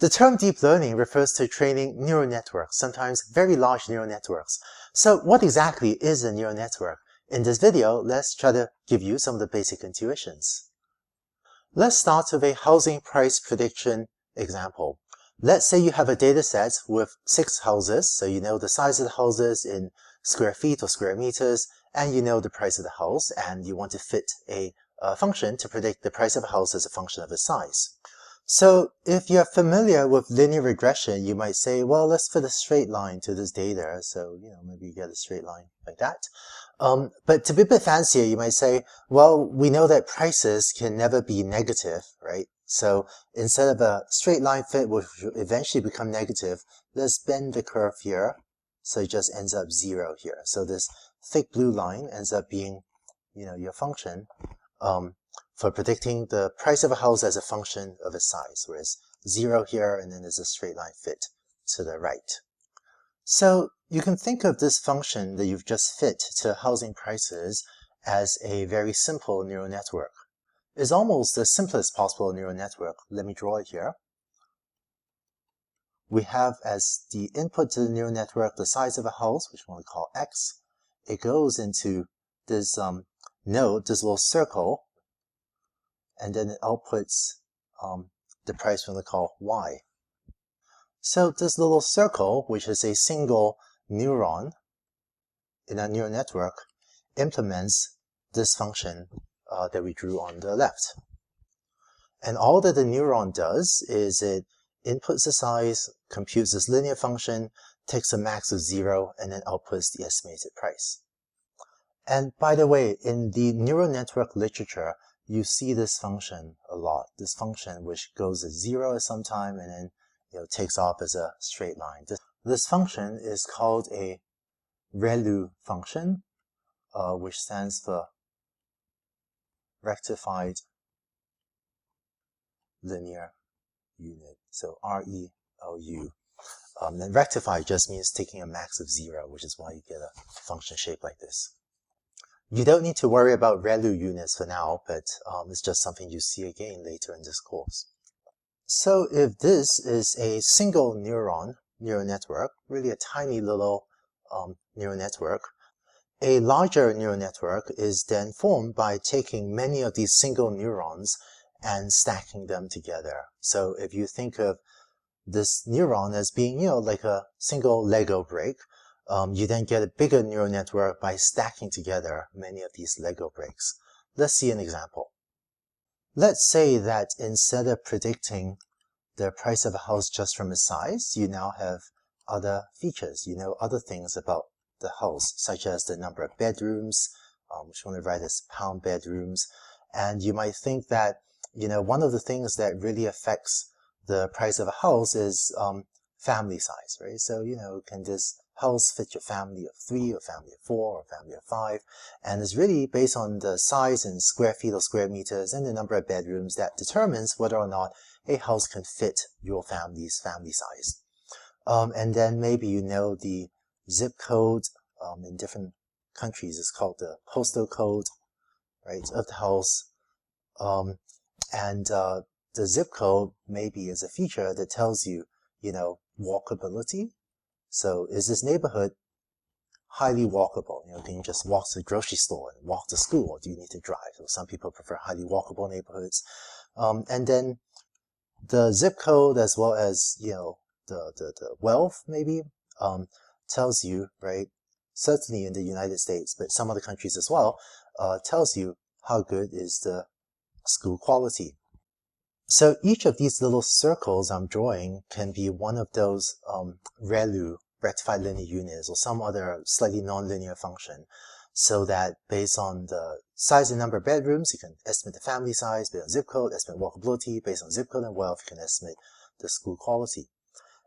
The term deep learning refers to training neural networks, sometimes very large neural networks. So what exactly is a neural network? In this video, let's try to give you some of the basic intuitions. Let's start with a housing price prediction example. Let's say you have a data set with 6 houses, so you know the size of the houses in square feet or square meters, and you know the price of the house, and you want to fit a function to predict the price of a house as a function of its size. So if you're familiar with linear regression, you might say, well, let's fit a straight line to this data. So, maybe you get a straight line like that. But to be a bit fancier, you might say, well, we know that prices can never be negative, right? So instead of a straight line fit, which will eventually become negative, let's bend the curve here. So it just ends up 0 here. So this thick blue line ends up being, your function for predicting the price of a house as a function of its size, whereas 0 here, and then there's a straight line fit to the right. So you can think of this function that you've just fit to housing prices as a very simple neural network. It's almost the simplest possible neural network. Let me draw it here. We have as the input to the neural network the size of a house, which we want to call x. It goes into this node, this little circle, and then it outputs the price we're going to call y. So this little circle, which is a single neuron in a neural network, implements this function that we drew on the left. And all that the neuron does is it inputs the size, computes this linear function, takes a max of 0, and then outputs the estimated price. And by the way, in the neural network literature, you see this function a lot. This function which goes at 0 at some time and then takes off as a straight line. This function is called a ReLU function, which stands for rectified linear unit. So ReLU. And rectified just means taking a max of 0, which is why you get a function shape like this. You don't need to worry about ReLU units for now, but it's just something you see again later in this course. So if this is a single neuron neural network, really a tiny little neural network, a larger neural network is then formed by taking many of these single neurons and stacking them together. So if you think of this neuron as being, like a single Lego brick, you then get a bigger neural network by stacking together many of these Lego bricks. Let's see an example. Let's say that instead of predicting the price of a house just from its size, you now have other features. You know other things about the house, such as the number of bedrooms, which we want to write as pound bedrooms. And you might think that, one of the things that really affects the price of a house is family size, right? So, can this house fit your family of 3 or family of 4 or family of 5? And it's really based on the size in square feet or square meters and the number of bedrooms that determines whether or not a house can fit your family's family size. And then maybe the zip code in different countries is called the postal code, right, of the house. And the zip code maybe is a feature that tells you, walkability. So is this neighborhood highly walkable? Can you just walk to the grocery store and walk to school, or do you need to drive? So some people prefer highly walkable neighborhoods. And then the zip code, as well as, the wealth maybe, tells you, right, certainly in the United States, but some other countries as well, tells you how good is the school quality. So each of these little circles I'm drawing can be one of those ReLU, rectified linear units, or some other slightly nonlinear function, so that based on the size and number of bedrooms, you can estimate the family size. Based on zip code, estimate walkability. Based on zip code and wealth, you can estimate the school quality.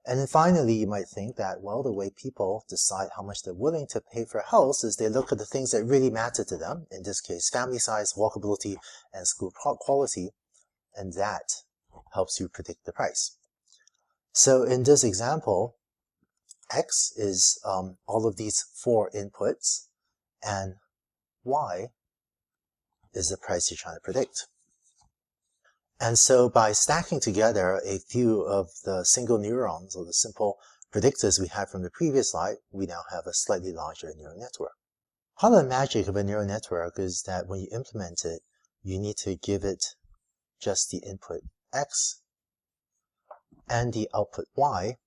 And then finally, you might think that, well, the way people decide how much they're willing to pay for a house is they look at the things that really matter to them, in this case, family size, walkability, and school quality, and that helps you predict the price. So in this example, X is all of these 4 inputs, and Y is the price you're trying to predict. And so by stacking together a few of the single neurons or the simple predictors we had from the previous slide, we now have a slightly larger neural network. Part of the magic of a neural network is that when you implement it, you need to give it just the input x and the output y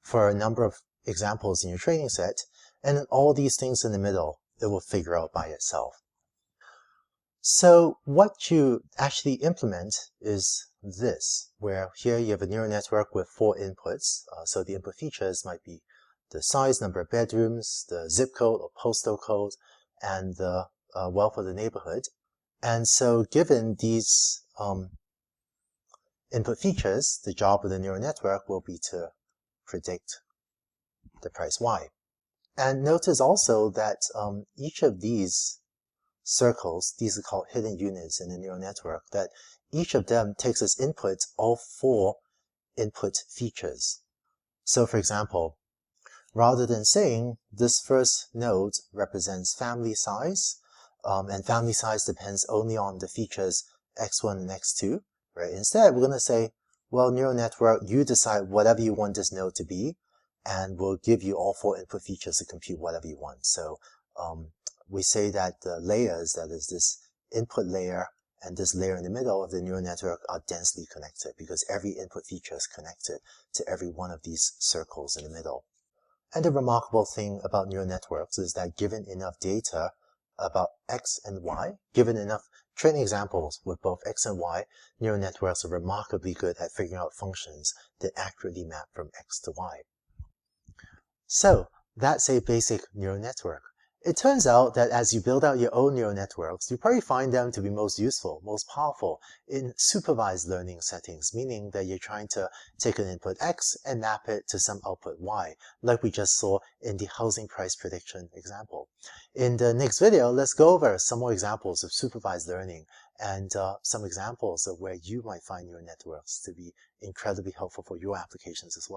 for a number of examples in your training set, and then all these things in the middle, it will figure out by itself. So what you actually implement is this, where here you have a neural network with 4 inputs. So the input features might be the size, number of bedrooms, the zip code or postal code, and the wealth of the neighborhood. And so given these input features, the job of the neural network will be to predict the price y. And notice also that each of these circles, these are called hidden units in the neural network, that each of them takes as input all 4 input features. So for example, rather than saying this first node represents family size, and family size depends only on the features x1 and x2, right? Instead, we're going to say, well, neural network, you decide whatever you want this node to be, and we'll give you all 4 input features to compute whatever you want. So we say that the layers, that is this input layer and this layer in the middle of the neural network, are densely connected because every input feature is connected to every one of these circles in the middle. And the remarkable thing about neural networks is that given enough data about x and y, given enough training examples with both x and y, neural networks are remarkably good at figuring out functions that accurately map from x to y. So that's a basic neural network. It turns out that as you build out your own neural networks, you probably find them to be most useful, most powerful in supervised learning settings, meaning that you're trying to take an input x and map it to some output y, like we just saw in the housing price prediction example. In the next video, let's go over some more examples of supervised learning and some examples of where you might find neural networks to be incredibly helpful for your applications as well.